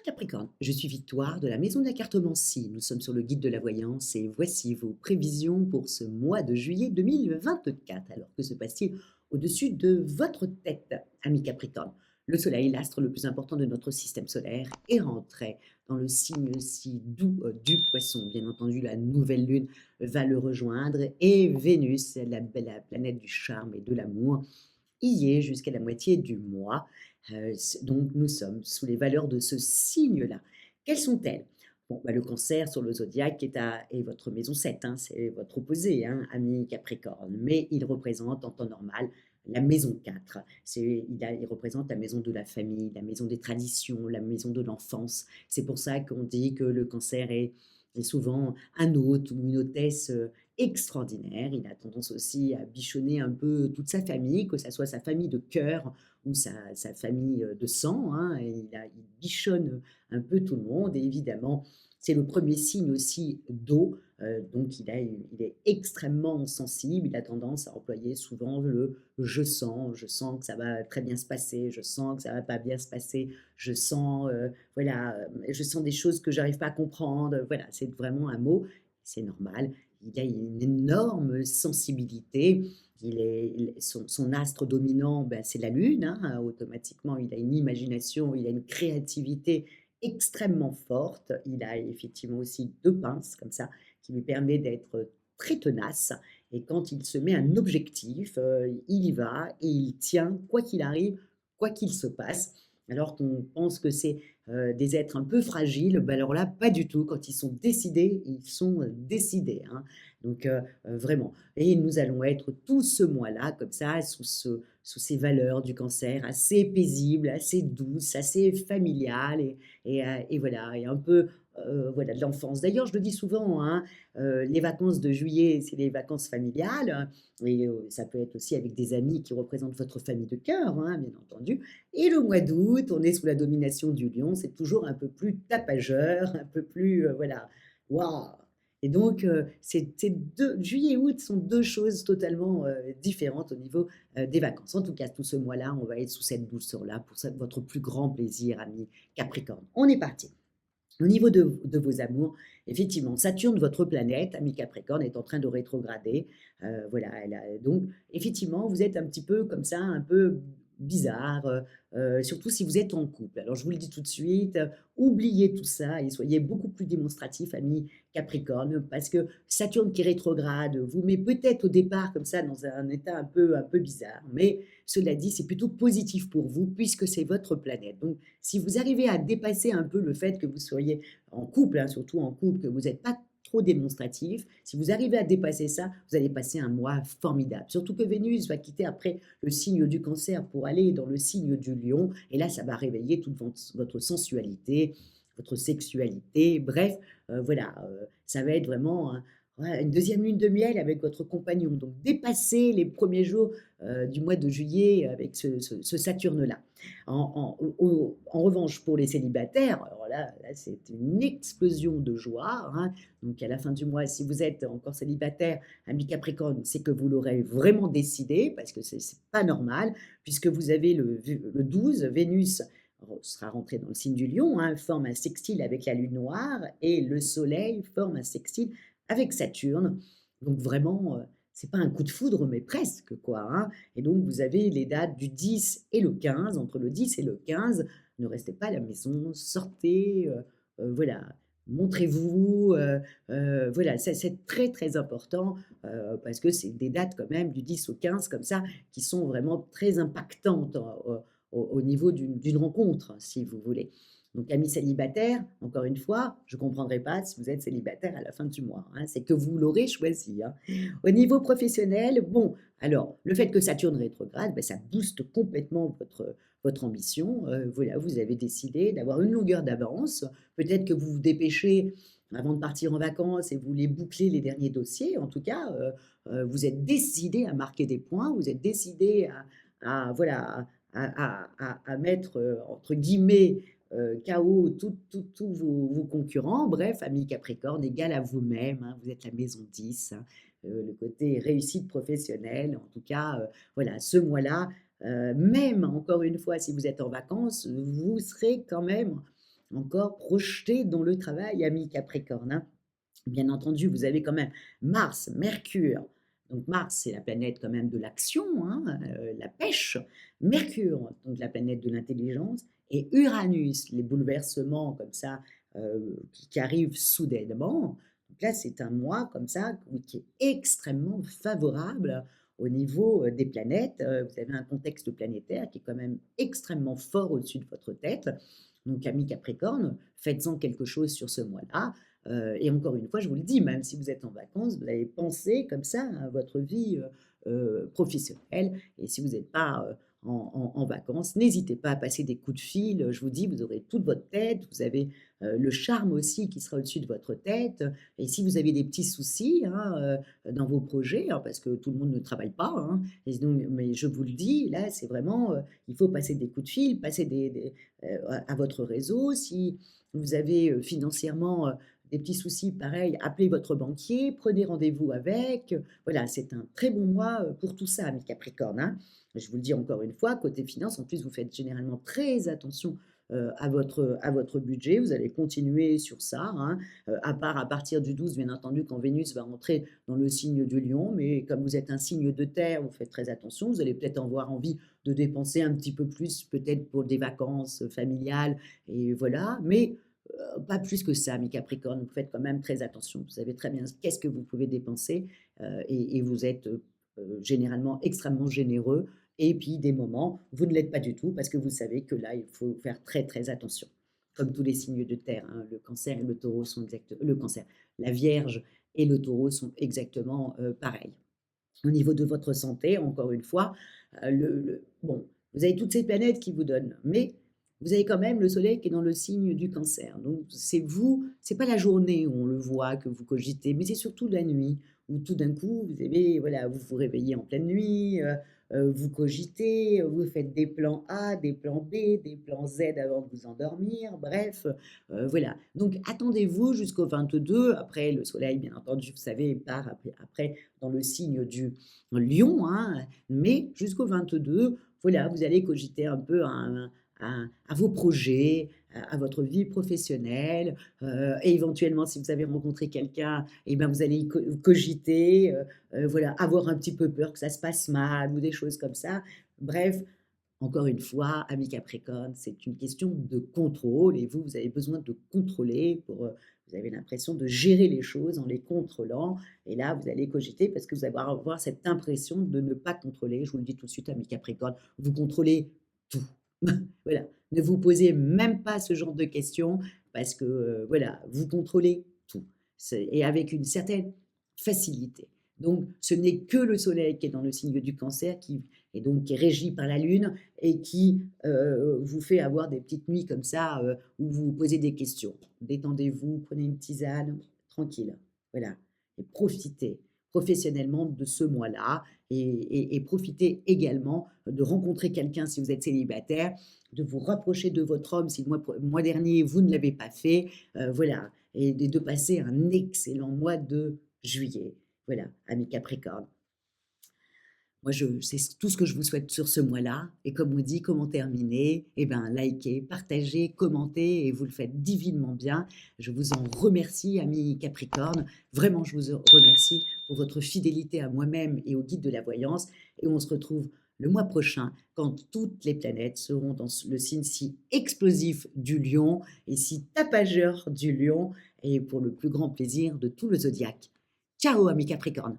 Capricorne, je suis Victoire de la Maison de la Cartomancie. Nous sommes sur le guide de la voyance et voici vos prévisions pour ce mois de juillet 2024. Alors que se passe-t-il au-dessus de votre tête, ami Capricorne? Le Soleil, l'astre le plus important de notre système solaire, est rentré dans le signe si doux du Poisson. Bien entendu, la nouvelle lune va le rejoindre et Vénus, la planète du charme et de l'amour, y est jusqu'à la moitié du mois. Donc nous sommes sous les valeurs de ce signe-là. Quelles sont-elles? Bon, bah, le Cancer sur le zodiaque est votre maison 7, hein, c'est votre opposé, hein, ami Capricorne, mais il représente en temps normal la maison 4. Il représente la maison de la famille, la maison des traditions, la maison de l'enfance. C'est pour ça qu'on dit que le Cancer est souvent un hôte ou une hôtesse extraordinaire. Il a tendance aussi à bichonner un peu toute sa famille, que ça soit sa famille de cœur ou sa famille de sang, hein. Il bichonne un peu tout le monde et évidemment, c'est le premier signe aussi d'eau, donc il est extrêmement sensible. Il a tendance à employer souvent le je sens que ça va très bien se passer, je sens que ça va pas bien se passer, je sens, voilà, je sens des choses que j'arrive pas à comprendre, voilà, c'est vraiment un mot, c'est normal. Il a une énorme sensibilité. Son astre dominant, ben, c'est la Lune, hein. Automatiquement, il a une imagination, il a une créativité extrêmement forte. Il a effectivement aussi 2 pinces comme ça, qui lui permet d'être très tenace et quand il se met un objectif, il y va et il tient quoi qu'il arrive, quoi qu'il se passe. Alors qu'on pense que c'est, des êtres un peu fragiles, bah, alors là, pas du tout. Quand ils sont décidés, ils sont, décidés, hein. Donc vraiment et nous allons être tout ce mois-là comme ça sous ces valeurs du Cancer assez paisibles, assez douces, assez familiales et voilà et un peu, voilà de l'enfance. D'ailleurs, je le dis souvent, hein, les vacances de juillet, c'est les vacances familiales et ça peut être aussi avec des amis qui représentent votre famille de cœur, hein, bien entendu et le mois d'août, on est sous la domination du lion, c'est toujours un peu plus tapageur, un peu plus, voilà, waouh! Et donc c'est 2 juillet et août sont 2 choses totalement, différentes au niveau, des vacances. En tout cas, tout ce mois-là, on va être sous cette douceur-là pour ça votre plus grand plaisir, ami Capricorne. On est parti. Au niveau de vos amours, effectivement, Saturne, votre planète, ami Capricorne, est en train de rétrograder. Voilà, donc effectivement, vous êtes un petit peu comme ça, un peu bizarre, surtout si vous êtes en couple. Alors je vous le dis tout de suite, oubliez tout ça et soyez beaucoup plus démonstratif, ami Capricorne, parce que Saturne qui rétrograde vous met peut-être au départ comme ça dans un état un peu bizarre, mais cela dit, c'est plutôt positif pour vous puisque c'est votre planète. Donc si vous arrivez à dépasser un peu le fait que vous soyez en couple, hein, surtout en couple, que vous n'êtes pas trop démonstratif, si vous arrivez à dépasser ça, vous allez passer un mois formidable. Surtout que Vénus va quitter après le signe du Cancer pour aller dans le signe du Lion, et là, ça va réveiller toute votre sensualité, votre sexualité, bref, voilà, ça va être vraiment ouais, une deuxième lune de miel avec votre compagnon. Donc, dépassez les premiers jours du mois de juillet avec ce Saturne-là. En revanche, pour les célibataires, alors là c'est une explosion de joie, hein. Donc à la fin du mois, si vous êtes encore célibataire, ami Capricorne, c'est que vous l'aurez vraiment décidé, parce que c'est pas normal, puisque vous avez le 12, Vénus sera rentré dans le signe du Lion, hein, forme un sextile avec la Lune noire, et le Soleil forme un sextile avec Saturne. Donc vraiment, c'est pas un coup de foudre, mais presque quoi, hein. Et donc, vous avez les dates du 10 et le 15. Entre le 10 et le 15, ne restez pas à la maison, sortez, voilà, montrez-vous, voilà, ça c'est très, très important, parce que c'est des dates quand même du 10 au 15 comme ça, qui sont vraiment très impactantes au niveau d'une rencontre, si vous voulez. Donc amis célibataires, encore une fois, je ne comprendrai pas si vous êtes célibataire à la fin du mois, hein, c'est que vous l'aurez choisi, hein. Au niveau professionnel, bon, alors, le fait que Saturne rétrograde, bah, ça booste complètement votre ambition. Voilà, vous avez décidé d'avoir une longueur d'avance. Peut-être que vous vous dépêchez avant de partir en vacances et vous voulez boucler les derniers dossiers. En tout cas, vous êtes décidé à marquer des points, vous êtes décidé voilà, à mettre, entre guillemets, KO tous vos concurrents. Bref, ami Capricorne, égal à vous-même, hein, vous êtes la maison 10, hein, le côté réussite professionnelle. En tout cas, voilà, ce mois-là, même encore une fois, si vous êtes en vacances, vous serez quand même encore projeté dans le travail, amis Capricorne, hein. Bien entendu, vous avez quand même Mars, Mercure. Donc Mars, c'est la planète quand même de l'action, hein, la pêche. Mercure, donc la planète de l'intelligence. Et Uranus, les bouleversements comme ça qui arrivent soudainement. Donc là, c'est un mois comme ça oui, qui est extrêmement favorable au niveau des planètes. Vous avez un contexte planétaire qui est quand même extrêmement fort au-dessus de votre tête. Donc, amis Capricorne, faites-en quelque chose sur ce mois-là. Et encore une fois, je vous le dis, même si vous êtes en vacances, vous allez penser comme ça à votre vie professionnelle. Et si vous n'êtes pas en vacances, n'hésitez pas à passer des coups de fil. Je vous dis, vous aurez toute votre tête, vous avez le charme aussi qui sera au-dessus de votre tête. Et si vous avez des petits soucis hein, dans vos projets, hein, parce que tout le monde ne travaille pas, hein, et donc, mais je vous le dis, là, c'est vraiment, il faut passer des coups de fil, passer à votre réseau. Si vous avez financièrement des petits soucis, pareil, appelez votre banquier, prenez rendez-vous avec. Voilà, c'est un très bon mois pour tout ça, mes Capricornes, hein. Je vous le dis encore une fois, côté finance, en plus, vous faites généralement très attention à votre budget. Vous allez continuer sur ça, hein, à part à partir du 12, bien entendu, quand Vénus va entrer dans le signe du lion. Mais comme vous êtes un signe de terre, vous faites très attention. Vous allez peut-être avoir envie de dépenser un petit peu plus, peut-être pour des vacances familiales. Et voilà. Mais pas plus que ça, mes Capricornes. Vous faites quand même très attention. Vous savez très bien qu'est-ce que vous pouvez dépenser et vous êtes généralement extrêmement généreux. Et puis des moments, vous ne l'êtes pas du tout parce que vous savez que là, il faut faire très très attention. Comme tous les signes de terre, hein, le cancer et le taureau sont exactement... Le cancer, la vierge et le taureau sont exactement pareils. Au niveau de votre santé, encore une fois, bon, vous avez toutes ces planètes qui vous donnent, mais vous avez quand même le soleil qui est dans le signe du cancer. Donc c'est vous, c'est pas la journée où on le voit que vous cogitez, mais c'est surtout la nuit où tout d'un coup vous avez, voilà, vous vous réveillez en pleine nuit, vous cogitez, vous faites des plans A, des plans B, des plans Z avant de vous endormir, bref, voilà. Donc attendez-vous jusqu'au 22. Après le soleil, bien entendu, vous savez, part après dans le signe du lion, hein, mais jusqu'au 22, voilà, vous allez cogiter un peu à vos projets, à votre vie professionnelle, et éventuellement, si vous avez rencontré quelqu'un, et ben, vous allez cogiter, voilà, avoir un petit peu peur que ça se passe mal ou des choses comme ça. Bref, encore une fois, amis Capricorne, c'est une question de contrôle et vous, vous avez besoin de contrôler vous avez l'impression de gérer les choses en les contrôlant. Et là, vous allez cogiter parce que vous allez avoir cette impression de ne pas contrôler. Je vous le dis tout de suite, amis Capricorne, vous contrôlez tout. Voilà. Ne vous posez même pas ce genre de questions parce que, voilà, vous contrôlez tout. Et avec une certaine facilité. Donc, ce n'est que le soleil qui est dans le signe du cancer et donc qui est régi par la lune et qui vous fait avoir des petites nuits comme ça où vous vous posez des questions. Détendez-vous, prenez une tisane, tranquille. Voilà. Et profitez professionnellement de ce mois-là et profitez également de rencontrer quelqu'un si vous êtes célibataire, de vous rapprocher de votre homme si le mois dernier vous ne l'avez pas fait. Voilà. Et de passer un excellent mois de juillet. Voilà, amis Capricorne. Moi, c'est tout ce que je vous souhaite sur ce mois-là. Et comme on dit, comment terminer? Eh bien, likez, partagez, commentez, et vous le faites divinement bien. Je vous en remercie, amis Capricorne. Vraiment, je vous remercie pour votre fidélité à moi-même et au guide de la voyance. Et on se retrouve le mois prochain, quand toutes les planètes seront dans le signe si explosif du lion et si tapageur du lion, et pour le plus grand plaisir de tout le zodiaque. Ciao, amis Capricorne!